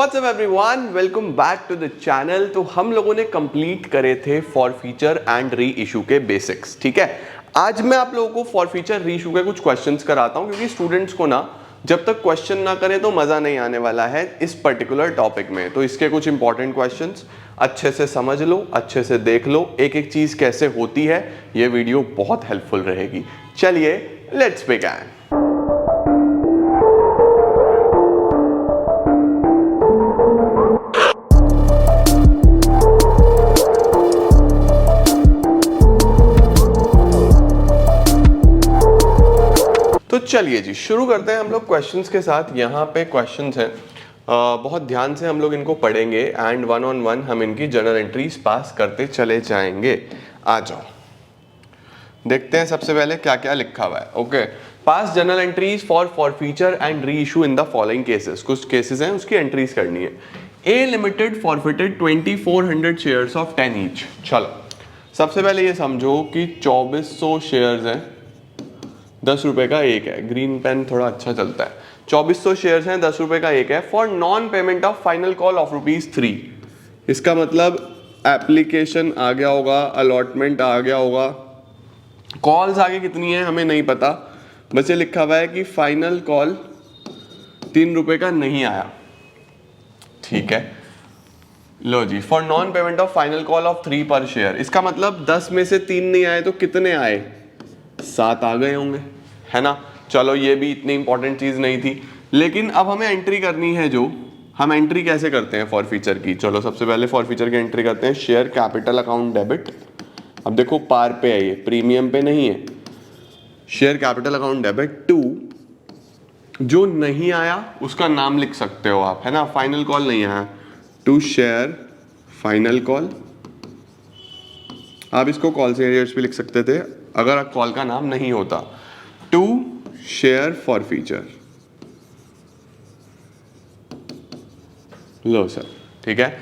WhatsApp everyone, welcome back to the channel. तो हम लोगों ने कंप्लीट करे थे for feature and reissue के बेसिक्स। ठीक है, आज मैं आप लोगों को फॉर फीचर री इशू के कुछ क्वेश्चंस कराता हूं, क्योंकि स्टूडेंट्स को ना जब तक क्वेश्चन ना करें तो मजा नहीं आने वाला है इस पर्टिकुलर टॉपिक में। तो इसके कुछ इंपॉर्टेंट क्वेश्चंस अच्छे से समझ लो, अच्छे से देख लो, एक एक चीज कैसे होती है। ये वीडियो बहुत हेल्पफुल रहेगी। चलिए लेट्स बिगिन। तो चलिए जी शुरू करते हैं हम लोग क्वेश्चंस के साथ। यहाँ पे क्वेश्चंस हैं, बहुत ध्यान से हम लोग इनको पढ़ेंगे एंड वन ऑन वन हम इनकी जर्नल एंट्रीज पास करते चले जाएंगे। आ जाओ देखते हैं सबसे पहले क्या क्या लिखा हुआ है। Okay, pass journal entries for feature and reissue in the following cases. कुछ केसेस हैं उसकी एंट्रीज करनी है। A limited forfeited 2400 shares of 10 each. चलो सबसे पहले ये समझो कि 2400 शेयर्स हैं, 10 रुपए का एक है। ग्रीन पेन थोड़ा अच्छा चलता है। 2400 शेयर्स हैं, 10 रुपए का एक है। For non payment of final call of ₹3। इसका मतलब एप्लीकेशन आ गया होगा, अलॉटमेंट आ गया होगा, कॉल्स आगे कितनी है हमें नहीं पता, बस ये लिखा हुआ है कि फाइनल कॉल 3 रुपए का नहीं आया। ठीक है, लो जी, for non payment of final call of 3 पर शेयर। इसका मतलब 10 में से 3 नहीं आए तो कितने आए? 7 आ गए होंगे, है ना। चलो ये भी इतनी इंपॉर्टेंट चीज नहीं थी, लेकिन अब हमें एंट्री करनी है। जो हम एंट्री कैसे करते हैं फॉर फीचर की, चलो सबसे पहले फॉर फीचर की एंट्री करते हैं। Share capital account debit. अब देखो पार पे है, ये प्रीमियम पे नहीं है। Share capital account debit to, जो नहीं आया उसका नाम लिख सकते हो आप, है ना। फाइनल कॉल नहीं आया, टू शेयर फाइनल कॉल। आप इसको कॉल से एरियर्स भी लिख सकते थे अगर कॉल का नाम नहीं होता। टू शेयर फॉर फीचर, लो सर, ठीक है।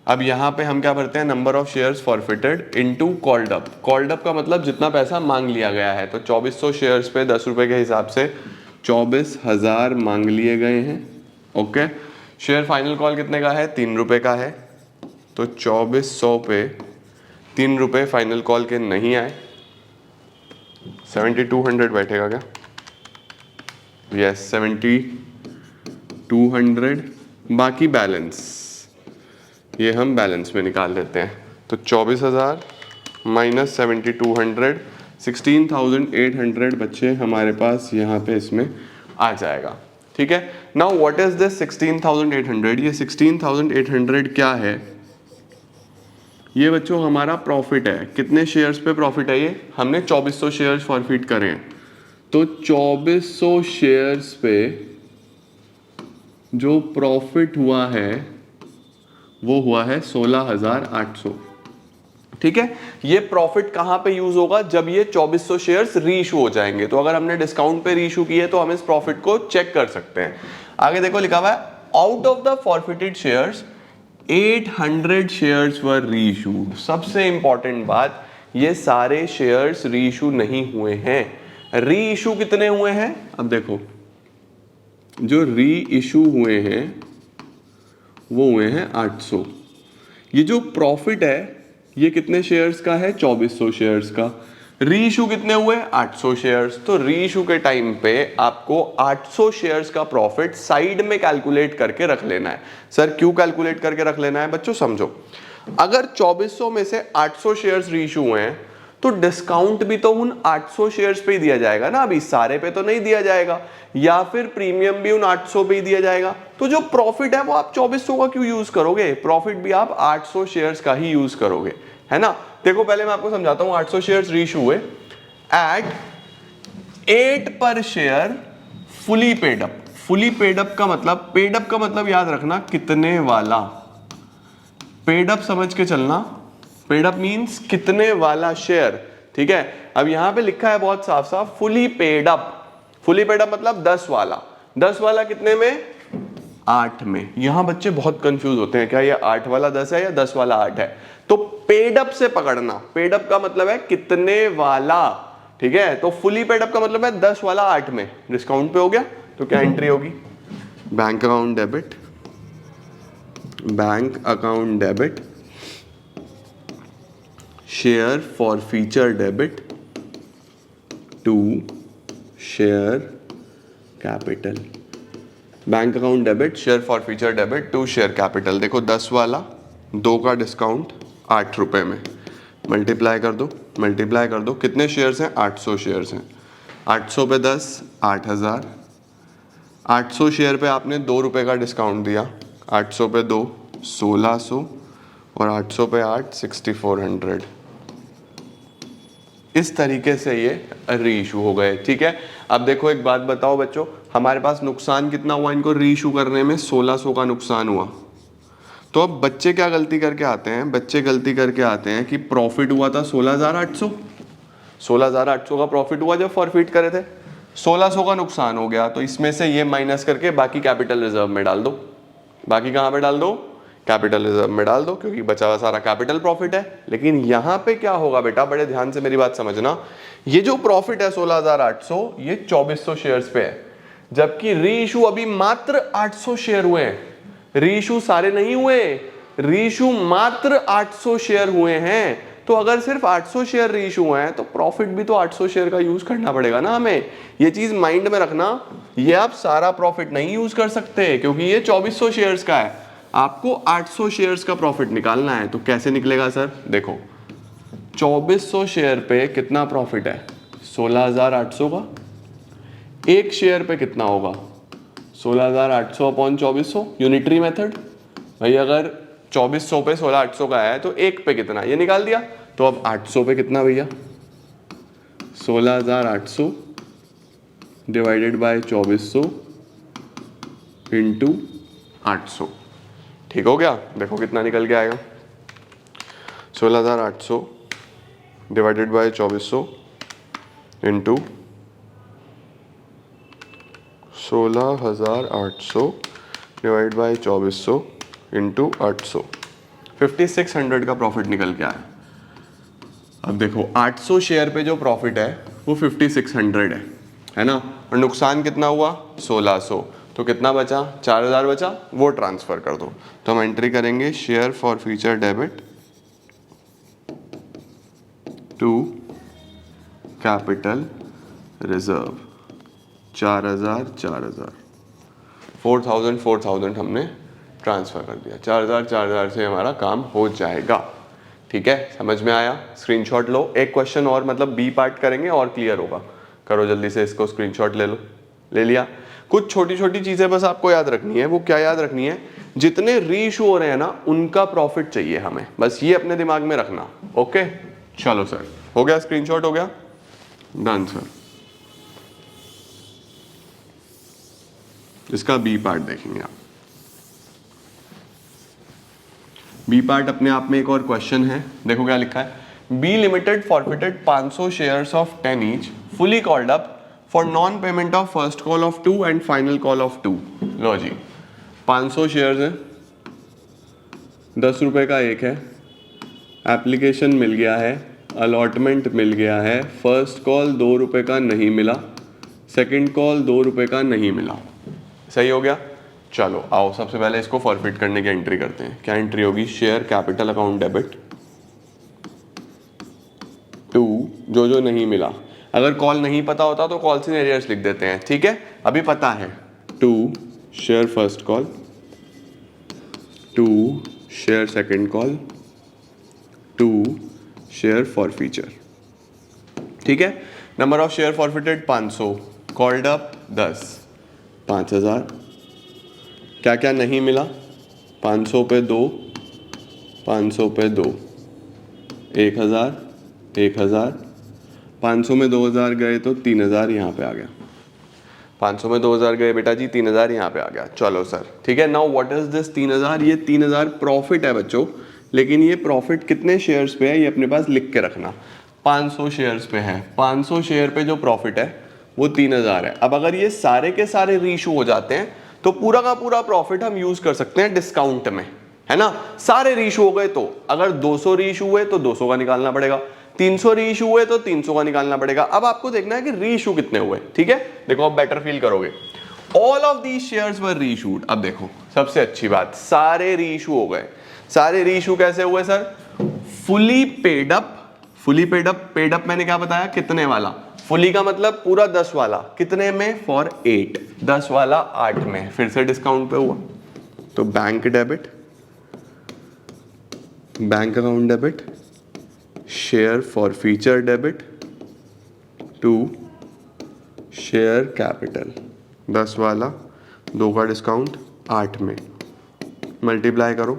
अब यहां पे हम क्या भरते हैं? Number of shares forfeited into called up. Called up का मतलब जितना पैसा मांग लिया गया है। तो 2400 शेयर्स पे 10 रुपए के हिसाब से 24,000 मांग लिए गए हैं। ओके, शेयर फाइनल कॉल कितने का है? 3 रुपए का है। तो 2400 पे 3 रुपए फाइनल कॉल के नहीं आए। 7200 बैठेगा क्या? यस, 7200। बाकी बैलेंस ये हम बैलेंस में निकाल लेते हैं। तो 24,000 माइनस 7200, 16,800 बच्चे हमारे पास यहाँ पे इसमें आ जाएगा। ठीक है, नाउ व्हाट इज दिस 16,800? ये 16,800 क्या है? ये बच्चों हमारा प्रॉफिट है। कितने शेयर्स पे प्रॉफिट है? ये हमने 2400 शेयर्स फॉरफिट करे हैं। तो 2400 शेयर्स पे जो प्रॉफिट हुआ है वो हुआ है 16,800। ठीक है, ये प्रॉफिट कहां पे यूज होगा? जब ये 2400 शेयर्स री इशू हो जाएंगे। तो अगर हमने डिस्काउंट पे री इशू किए तो हम इस प्रॉफिट को चेक कर सकते हैं। आगे देखो लिखा हुआ है, out of the forfeited shares 800 shares वर री इशूड। सबसे इंपॉर्टेंट बात, ये सारे शेयर्स री इशू नहीं हुए हैं। री इशू कितने हुए हैं? अब देखो, जो री इशू हुए हैं वो हुए हैं 800। ये जो प्रॉफिट है ये कितने शेयर्स का है? 2400 शेयर्स का। री इशू कितने हुए? 800 शेयर्स। तो री इशू के टाइम पे आपको 800 शेयर्स का प्रॉफिट साइड में कैलकुलेट करके रख लेना है। सर क्यों कैलकुलेट करके रख लेना है? बच्चों समझो, अगर 2400 में से 800 शेयर्स री इशू हुए हैं तो डिस्काउंट भी तो उन 800 शेयर्स पे ही दिया जाएगा ना। अभी सारे पे तो नहीं दिया जाएगा, या फिर प्रीमियम भी उन 800 पे ही दिया जाएगा। तो जो प्रॉफिट है वो आप 2400 का क्यों यूज करोगे? प्रॉफिट भी आप 800 शेयर्स का ही यूज करोगे, है ना। देखो पहले मैं आपको समझाता हूं। 800 शेयर्स री इशू हुए एट 8 पर share fully paid up. Fully paid up का मतलब, पेड अप का मतलब याद रखना कितने वाला। पेड अप समझ के चलना, पेड अप मींस कितने वाला शेयर। ठीक है, अब यहां पे लिखा है बहुत साफ साफ fully paid up. Fully paid up मतलब 10 वाला। 10 वाला कितने में? 8 में। यहां बच्चे बहुत कंफ्यूज होते हैं, क्या ये 8 वाला 10 है या 10 वाला 8 है। तो पेड अप से पकड़ना, पेड अप का मतलब है कितने वाला। ठीक है, तो फुली पेड अप का मतलब है 10 वाला 8 में। डिस्काउंट पे हो गया तो क्या एंट्री होगी? Bank account debit bank account debit, share forfeiture debit to share capital. Bank account debit, share forfeiture debit to share capital. देखो 10 वाला 2 का डिस्काउंट 8 रुपये में, मल्टीप्लाई कर दो, मल्टीप्लाई कर दो। कितने शेयर्स हैं? 800 शेयर्स हैं। 800 पे 10 8000। 800 शेयर पे आपने 2 रुपये का डिस्काउंट दिया, 800 पे 2 1600 और 800 पे 8 6400। इस तरीके से ये री इशू हो गए। ठीक है, अब देखो एक बात बताओ बच्चों, हमारे पास नुकसान कितना हुआ इनको री इशू करने में? 1600 का नुकसान हुआ। तो अब बच्चे क्या गलती करके आते हैं? बच्चे गलती करके आते हैं कि प्रॉफिट हुआ था 16800, 16800 का प्रॉफिट हुआ जब फॉरफिट करे थे, 1600 का नुकसान हो गया। तो इसमें से ये माइनस करके बाकी कैपिटल रिजर्व में डाल दो। बाकी कहाँ पे डाल दो? कैपिटल रिजर्व में डाल दो, क्योंकि बचा हुआ सारा कैपिटल प्रॉफिट है। लेकिन यहाँ पे क्या होगा बेटा, बड़े ध्यान से मेरी बात समझना, ये जो प्रॉफिट है 16800 ये 2400 शेयर्स पे है, जबकि री इशू अभी मात्र 800 शेयर हुए हैं। री इशू सारे नहीं हुए, री इशू मात्र 800 शेयर हुए हैं। तो अगर सिर्फ 800 शेयर री इशू हुए हैं तो प्रॉफिट भी तो 800 शेयर का यूज करना पड़ेगा ना हमें। ये चीज माइंड में रखना, ये आप सारा प्रॉफिट नहीं यूज कर सकते क्योंकि ये 2400 शेयर्स का है। आपको 800 शेयर्स का प्रॉफिट निकालना है। तो कैसे निकलेगा सर? देखो 2400 शेयर पे कितना प्रॉफिट है? 16800 का। एक शेयर पे कितना होगा? 16800 अपॉन 2400, यूनिटरी मेथड। भाई अगर 2400 पे 16800 का है तो एक पे कितना, ये निकाल दिया। तो अब 800 पे कितना भैया? 16800 डिवाइडेड बाय 2400 इंटू 800। ठीक हो गया? देखो कितना निकल के आएगा, 16800 divided by 2400 into 16800 divide by 2400 into 800, 5600 का प्रॉफिट निकल के आया। अब देखो 800 शेयर पे जो प्रॉफिट है वो 5600 है ना, और नुकसान कितना हुआ? 1600। तो कितना बचा? 4000 बचा, वो ट्रांसफर कर दो। तो हम एंट्री करेंगे share forfeiture debit to capital reserve 4000 4000, 4000 4000 हमने ट्रांसफर कर दिया। 4000 4000 से हमारा काम हो जाएगा। ठीक है, समझ में आया? स्क्रीनशॉट लो। एक क्वेश्चन और, मतलब बी पार्ट करेंगे और क्लियर होगा। करो जल्दी से इसको, स्क्रीनशॉट ले लो। ले लिया? कुछ छोटी छोटी चीजें बस आपको याद रखनी है। वो क्या याद रखनी है? जितने री इशू हो रहे हैं ना उनका प्रॉफिट चाहिए हमें, बस ये अपने दिमाग में रखना। ओके चलो सर, हो गया? स्क्रीनशॉट हो गया? Done sir. इसका बी पार्ट देखेंगे आप। बी पार्ट अपने आप में एक और क्वेश्चन है। देखो क्या लिखा है, B limited forfeited 500 shares of 10 each fully called up for non payment of first call of 2 and final call of 2। लो जी, 500 शेयर्स हैं, 10 रुपए का एक है, एप्लीकेशन मिल गया है, अलॉटमेंट मिल गया है, फर्स्ट कॉल 2 रुपए का नहीं मिला, सेकंड कॉल 2 रुपए का नहीं मिला। सही हो गया? चलो आओ सबसे पहले इसको फॉरफिट करने की एंट्री करते हैं। क्या एंट्री होगी? Share capital account debit to जो जो नहीं मिला। अगर कॉल नहीं पता होता तो कॉल्स इन एरियर्स लिख देते हैं। ठीक है, अभी पता है। To share first call, to share second call, to share forfeiture. ठीक है, number of share forfeited 500, called up 10, 5000। क्या क्या नहीं मिला? 500 पे 2, 500 पे 2, 1000, 1000, 500 में 2000 गए तो 3000 यहाँ पे आ गया। 500 में 2000 गए बेटा जी, 3000 यहाँ पे आ गया। चलो सर, ठीक है। Now what is this 3000? ये 3000 प्रॉफिट है बच्चों, लेकिन ये प्रॉफिट कितने शेयर्स पे है ये अपने पास लिख के रखना। 500 शेयर्स पे है। 500 शेयर पे जो प्रॉफिट है वो 3000 है। अब अगर ये सारे के सारे रीइशू हो जाते हैं तो पूरा का पूरा प्रॉफिट हम यूज कर सकते हैं डिस्काउंट में, है ना। सारे रीइशू हो गए तो अगर 200 रीइशू हुए तो 200 का निकालना पड़ेगा, 300 रीइशू हुए तो 300 का निकालना पड़ेगा। अब आपको देखना है कि रीइशू कितने हुए, ठीक है। देखो अब बेटर फील करोगे। All of these shares were reissued. अब देखो सबसे अच्छी बात, सारे रीइशू हो गए। सारे रीइशू कैसे हुए sir? Fully paid up. Fully paid up मैंने क्या बताया? कितने वाला? फुली का मतलब पूरा 10 वाला। कितने में? फॉर 8। 10 वाला 8 में। फिर से डिस्काउंट पे हुआ तो bank debit, bank account debit, share forfeiture debit to share capital. 10 वाला, 2 का डिस्काउंट, 8 में। मल्टीप्लाई करो।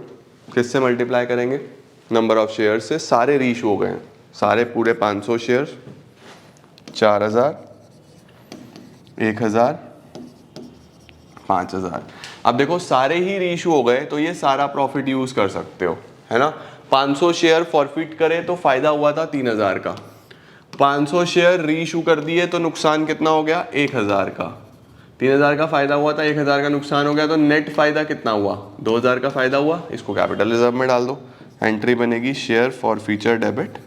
किससे मल्टीप्लाई करेंगे? नंबर ऑफ शेयर से। सारे रीच हो गए हैं, सारे पूरे 500 शेयर, 4000, 1000, 5000। अब देखो सारे ही रीइशू हो गए तो ये सारा प्रॉफिट यूज कर सकते हो, है ना। 500 शेयर फॉरफिट करे तो फायदा हुआ था 3000 का। 500 शेयर रीइशू कर दिए तो नुकसान कितना हो गया? 1000 का। 3000 का फायदा हुआ था, 1000 का नुकसान हो गया, तो नेट फायदा कितना हुआ? 2000 का फायदा हुआ। इसको कैपिटल रिजर्व में डाल दो। एंट्री बनेगी share forfeiture debit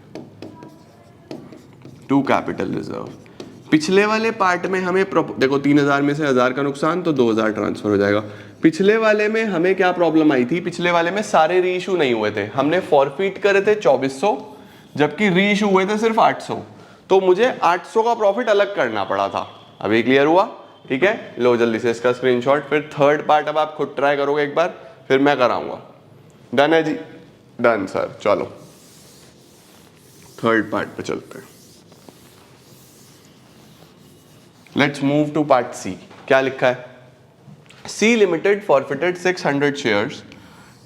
to capital reserve. पिछले वाले पार्ट में हमें देखो 3000 में से 1000 का नुकसान तो 2000 ट्रांसफर हो जाएगा। पिछले वाले में हमें क्या प्रॉब्लम आई थी? पिछले वाले में सारे रीइशू नहीं हुए थे, हमने फॉरफिट करे थे 2400, जबकि रीइशू हुए थे सिर्फ 800, तो मुझे 800 का प्रॉफिट अलग करना पड़ा था। अभी क्लियर हुआ? ठीक है, लो जल्दी से इसका स्क्रीनशॉट। फिर थर्ड पार्ट अब आप खुद ट्राई करोगे एक बार, फिर मैं कराऊंगा। डन है जी? Done sir. चलो थर्ड पार्ट पे चलते हैं। Let's move to part C. क्या लिखा है? C limited forfeited 600 shares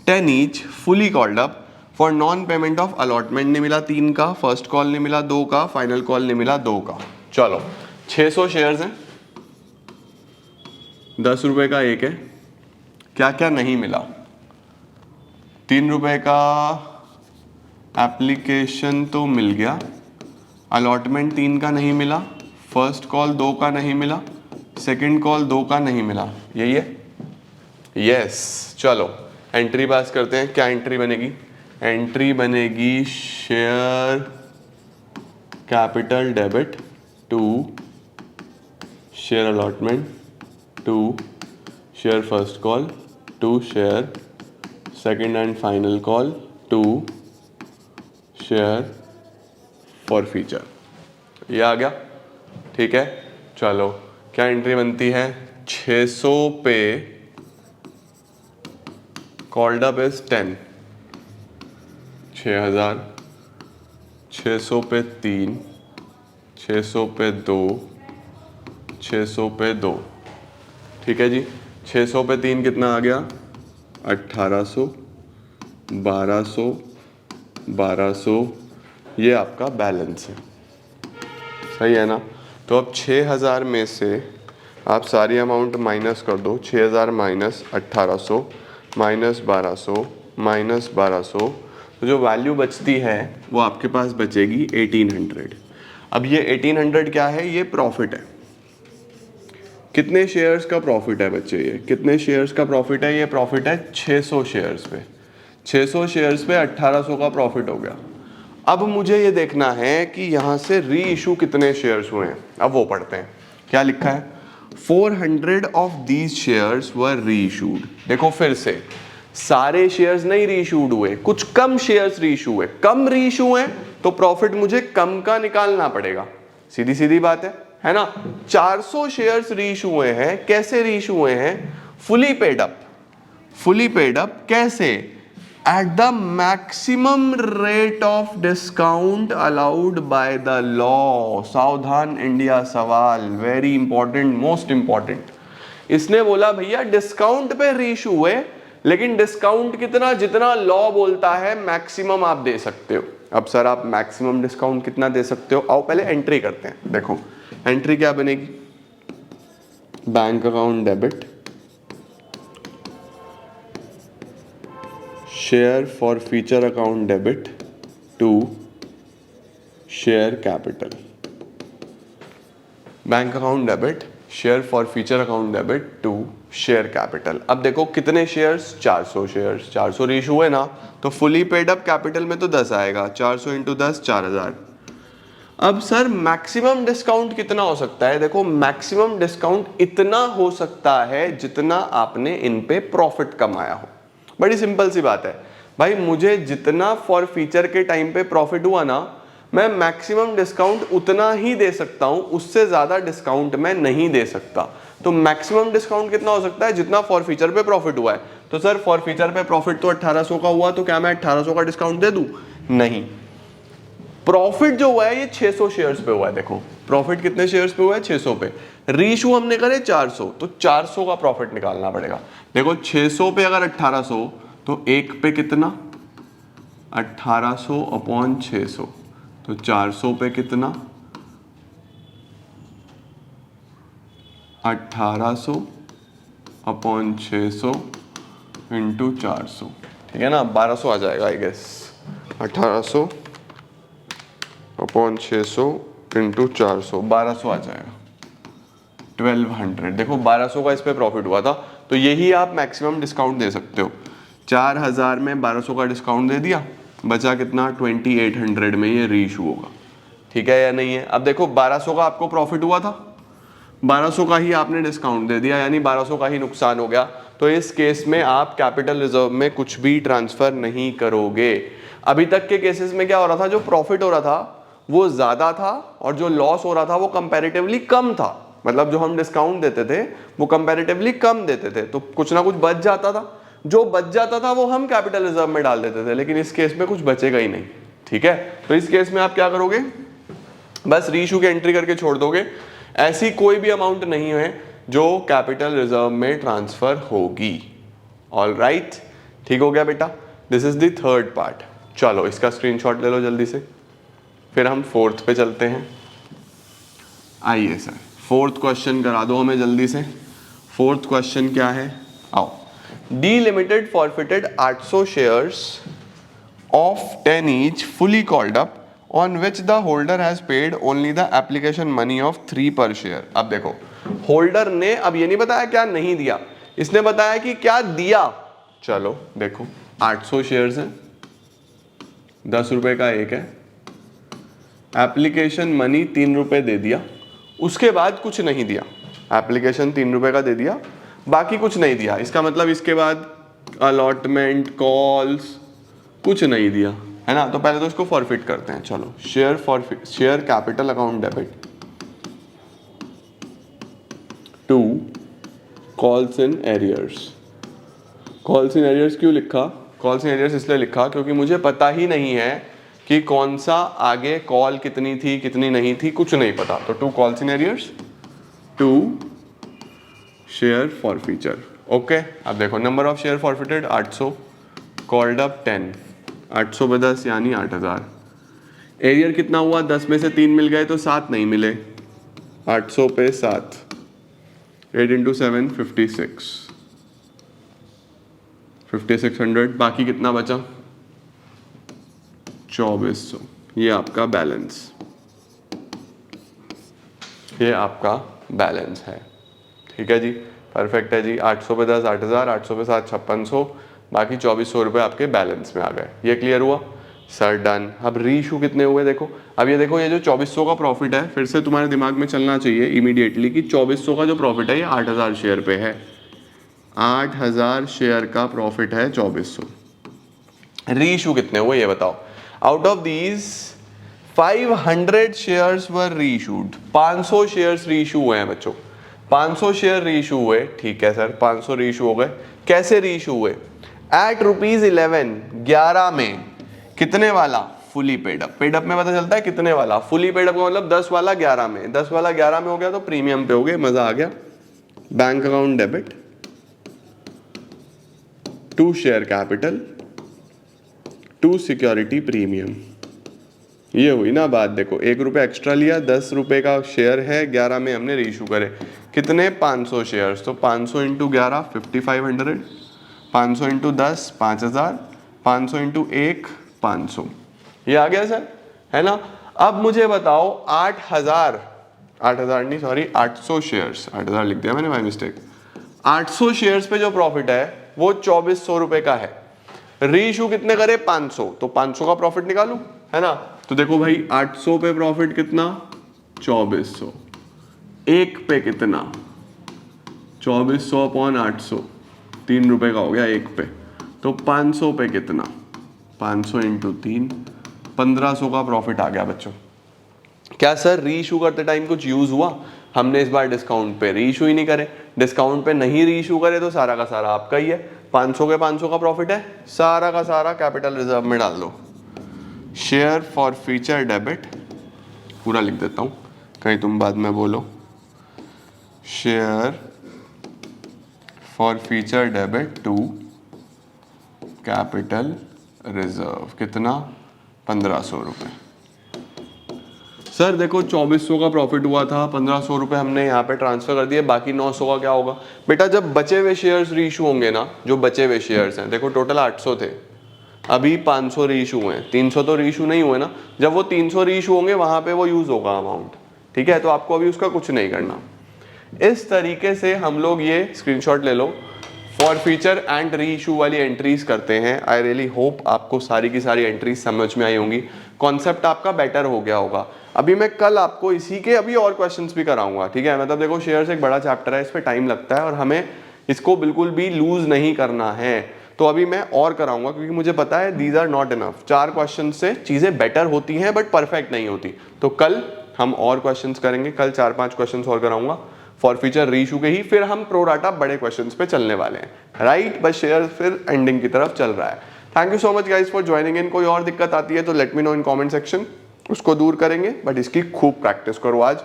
10 each fully called up for non payment of allotment. नहीं मिला 3 का, फर्स्ट कॉल नहीं मिला 2 का, फाइनल कॉल नहीं मिला 2 का। चलो 600 शेयर्स हैं, 10 रुपए का एक है। क्या क्या नहीं मिला? 3 रुपए का एप्लीकेशन तो मिल गया, अलॉटमेंट 3 का नहीं मिला, फर्स्ट कॉल 2 का नहीं मिला, सेकंड कॉल 2 का नहीं मिला। यही है? यस। चलो एंट्री पास करते हैं। क्या एंट्री बनेगी? एंट्री बनेगी share capital debit to share allotment to share first call to share second and final call to share forfeiture. ये आ गया? ठीक है। चलो क्या एंट्री बनती है? 600 पे कॉल्ड अप इज 10, 6000, 600 पे 3, 600 पे 2, 600 पे 2। ठीक है जी। 600 पे 3 कितना आ गया? 1800, 1200, 1200। ये आपका बैलेंस है, सही है ना। तो अब 6000 में से आप सारी अमाउंट माइनस कर दो। 6000 माइनस 1800 माइनस 1200 माइनस 1200, तो जो वैल्यू बचती है वो आपके पास बचेगी 1800। अब ये 1800 क्या है? ये प्रॉफिट है। कितने शेयर्स का प्रॉफिट है बच्चे? ये कितने शेयर्स का प्रॉफिट है? ये प्रॉफिट है 600 शेयर्स पे। 600 शेयर्स पे 1800 का प्रॉफिट हो गया। अब मुझे ये देखना है कि यहाँ से री इशू कितने शेयर्स हुए हैं। अब वो पढ़ते हैं। क्या लिखा है? 400 ऑफ दीज शेयर्स वर री इशूड। देखो फिर से, सारे शेयर्स नहीं री इशूड हुए, कुछ कम शेयर्स री इशू हुए। कम री इशू हुए तो प्रॉफिट मुझे कम का निकालना पड़ेगा। सीधी सीधी बात है ना। 400 शेयर्स री इशू हुए हैं। कैसे री इशू हुए हैं? Fully paid up. Fully paid up कैसे? at the maximum rate of discount allowed by the law। सावधान इंडिया सवाल, वेरी इंपॉर्टेंट, मोस्ट इंपॉर्टेंट। इसने बोला भैया डिस्काउंट पे रीइशू हुए, लेकिन डिस्काउंट कितना? जितना लॉ बोलता है मैक्सिमम आप दे सकते हो। अब सर आप मैक्सिमम डिस्काउंट कितना दे सकते हो? आओ पहले एंट्री करते हैं। देखो एंट्री क्या बनेगी? Bank account debit share forfeiture account debit to share capital. Bank account debit share forfeiture account debit to share capital. अब देखो कितने शेयर्स? 400 शेयर्स। 400 रीइशू है ना, तो फुली पेड अप कैपिटल में तो 10 आएगा। 400 इंटू 10 4000। अब सर मैक्सिमम डिस्काउंट कितना हो सकता है? देखो मैक्सिमम डिस्काउंट इतना हो सकता है जितना आपने इन पे प्रॉफिट कमाया हो। बड़ी सिंपल सी बात है भाई, मुझे जितना फॉर फीचर के टाइम पे प्रॉफिट हुआ ना, मैं मैक्सिमम डिस्काउंट उतना ही दे सकता हूं, उससे ज्यादा डिस्काउंट मैं नहीं दे सकता। तो मैक्सिमम डिस्काउंट कितना हो सकता है? जितना फॉर फीचर पे प्रॉफिट हुआ है। तो सर फॉर फीचर पे प्रॉफिट तो 1800 का हुआ, तो क्या मैं 1800 का डिस्काउंट दे दूं? नहीं, प्रॉफिट जो हुआ है ये 600 शेयर्स पे हुआ है। देखो प्रॉफिट कितने शेयर्स पे हुआ है? 600 पे। रीइशू हमने करे 400, तो 400 का प्रॉफिट निकालना पड़ेगा। देखो 600 पे अगर 1800, तो एक पे कितना? 1800 अपॉन 600, तो 400 पे कितना? 1800 अपॉन 600 इंटू 400, ठीक है ना? 1200 आ जाएगा आई गेस। 1800 अपॉन 600 इंटू 400, 1200 आ जाएगा, 1200। देखो 1200 का इस पे प्रॉफिट हुआ था, तो यही आप मैक्सिमम डिस्काउंट दे सकते हो। 4000 में 1200 का डिस्काउंट दे दिया, बचा कितना? 2800 में ये रीइशू होगा, ठीक है या नहीं है? अब देखो 1200 का आपको प्रॉफिट हुआ था, 1200 का ही आपने डिस्काउंट दे दिया, यानी 1200 का ही नुकसान हो गया। तो इस केस में आप कैपिटल रिजर्व में कुछ भी ट्रांसफर नहीं करोगे। अभी तक के केसेस में क्या हो रहा था? जो प्रॉफिट हो रहा था वो ज्यादा था और जो लॉस हो रहा था वो कंपैरेटिवली कम था। मतलब जो हम डिस्काउंट देते थे वो कंपैरेटिवली कम देते थे, तो कुछ ना कुछ बच जाता था। जो बच जाता था वो हम कैपिटल रिजर्व में डाल देते थे, लेकिन इस केस में कुछ बचेगा ही नहीं, ठीक है? तो इस केस में आप क्या करोगे? बस रीइशू की एंट्री करके छोड़ दोगे। ऐसी कोई भी अमाउंट नहीं है जो कैपिटल रिजर्व में ट्रांसफर होगी। ऑल राइट, ठीक हो गया बेटा? This is the third part. चलो इसका स्क्रीनशॉट ले लो जल्दी से, फिर हम फोर्थ पे चलते हैं। आइए सर, फोर्थ क्वेश्चन करा दो हमें जल्दी से। फोर्थ क्वेश्चन क्या है? आओ। D limited forfeited 800 shares of 10 each fully called up on which the holder has paid only the application money of 3 per share। अब देखो होल्डर ने अब ये नहीं बताया क्या नहीं दिया, इसने बताया कि क्या दिया। चलो देखो 800 शेयर्स हैं, 10 रुपए का एक है, एप्लीकेशन मनी 3 रुपए दे दिया, उसके बाद कुछ नहीं दिया। एप्लीकेशन 3 रुपए का दे दिया, बाकी कुछ नहीं दिया। इसका मतलब इसके बाद अलॉटमेंट, कॉल्स कुछ नहीं दिया, है ना? तो पहले तो इसको फॉरफिट करते हैं। चलो share forfeit, share capital account debit to calls in arrears. Calls in arrears क्यों लिखा? कॉल्स इन एरियर्स इसलिए लिखा क्योंकि मुझे पता ही नहीं है कि कौन सा आगे कॉल कितनी थी कितनी नहीं थी, कुछ नहीं पता। तो to calls in arrears to share forfeiture. Okay, अब देखो number of share forfeited 800, called up 10, 800 पे 10 यानी 8000। एरियर कितना हुआ? 10 में से 3 मिल गए तो 7 नहीं मिले, 800 पे 7, 8 इंटू 7 56, 5600। बाकी कितना बचा? 2400। ये आपका बैलेंस, ये आपका बैलेंस है, ठीक है जी? परफेक्ट है जी। 800 पे 10 8000, 800 पे 7 5600, बाकी 2400 रुपये आपके बैलेंस में आ गए। ये क्लियर हुआ सर? डन। अब रीइशू कितने हुए देखो। अब ये देखो, ये जो 2400 का प्रॉफिट है, फिर से तुम्हारे दिमाग में चलना चाहिए इमीडिएटली कि 2400 का जो प्रॉफिट है ये 8000 शेयर पे है। 8000 शेयर का प्रॉफिट है 2400। रीइशू कितने हुए ये बताओ? Out of these 500 shares were reissued. 500 shares reissue हुए हैं बच्चों, 500 शेयर रीइशू हुए, ठीक है सर? 500 रीइशू हो गए। कैसे रीइशू हुए? एट ₹11, 11 में। कितने वाला? Fully paid up. Paid up में पता चलता है कितने वाला। फुली पेड अप का मतलब 10 वाला 11 में। 10 वाला 11 में हो गया तो प्रीमियम पे हो गए। मजा आ गया। Bank account debit to share capital to security premium. ये हुई ना बात। देखो 1 रुपये एक्स्ट्रा लिया, 10 रुपये का शेयर है, 11 में हमने रीइशू करे। कितने? 500 शेयर्स। तो 500 इंटू 11 5500, 500 इंटू 10 5000, 500 इंटू 1 500। ये आ गया सर, है ना? अब मुझे बताओ 8000 नहीं सॉरी 800 शेयर्स, 8000 लिख दिया मैंने बाय मिस्टेक। 800 शेयर्स पे जो प्रॉफिट है वो 2400 रुपए का है। रीइशू कितने करे? 500, तो 500 का प्रॉफिट निकालू, है ना? तो देखो भाई 800 पे प्रॉफिट कितना, 2400, एक पे कितना, 2400 अपॉन 800, 3 रुपए का हो गया एक पे। तो 500 पे कितना, 500 इंटू 3, 1500 का प्रॉफिट आ गया बच्चों। क्या सर री इशू करते टाइम कुछ यूज हुआ? हमने इस बार डिस्काउंट पे री इशू ही नहीं करे। डिस्काउंट पे नहीं री इशू करे तो सारा का सारा आपका ही है। 500 के 500 का प्रॉफिट है, सारा का सारा कैपिटल रिजर्व में डाल दो। शेयर फॉर फ्यूचर डेबिट, पूरा लिख देता हूँ कहीं तुम बाद में बोलो। Share forfeiture debit to capital reserve, कितना, 1500 रुपये। सर देखो 2400 का प्रॉफिट हुआ था, 1500 रुपये हमने यहाँ पे ट्रांसफर कर दिए, बाकी 900 का क्या होगा बेटा? जब बचे हुए शेयर्स रीइशू होंगे ना, जो बचे हुए शेयर्स हैं, देखो टोटल 800 थे, अभी 500 रीइशू हुए हैं, 300 तो रीइशू नहीं हुए ना। जब वो 300 रीइशू होंगे वहां पे वो यूज होगा अमाउंट, ठीक है? तो आपको अभी उसका कुछ नहीं करना। इस तरीके से हम लोग ये स्क्रीनशॉट ले लो, for future and re issue वाली एंट्रीज करते हैं। आई रियली होप आपको सारी की सारी एंट्रीज समझ में आई होंगी, कॉन्सेप्ट आपका बेटर हो गया होगा। अभी मैं कल आपको इसी के अभी और क्वेश्चंस भी कराऊंगा, ठीक है? मतलब देखो शेयर्स एक बड़ा चैप्टर है, इस पर टाइम लगता है और हमें इसको बिल्कुल भी लूज नहीं करना है। तो अभी मैं और कराऊंगा क्योंकि मुझे पता है these are not enough. 4 question से चीजें बेटर होती हैं बट परफेक्ट नहीं होती। तो कल हम और क्वेश्चंस करेंगे, कल 4-5 क्वेश्चंस और कराऊंगा फॉर फ्यूचर रीइशू के ही, फिर हम प्रो डाटा बड़े क्वेश्चंस पे चलने वाले हैं, राइट? बस शेयर फिर एंडिंग की तरफ चल रहा है। Thank you so much guys for joining in. कोई और दिक्कत आती है तो let me know in comment section, उसको दूर करेंगे। बट इसकी खूब प्रैक्टिस करो। आज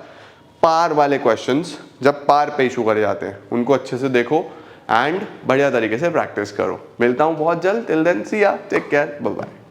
पार वाले क्वेश्चंस जब पार पे इशू करे जाते हैं उनको अच्छे से देखो एंड बढ़िया तरीके से प्रैक्टिस करो। मिलता हूं बहुत जल्द, टिल देन सी या, टेक केयर, बाय बाय।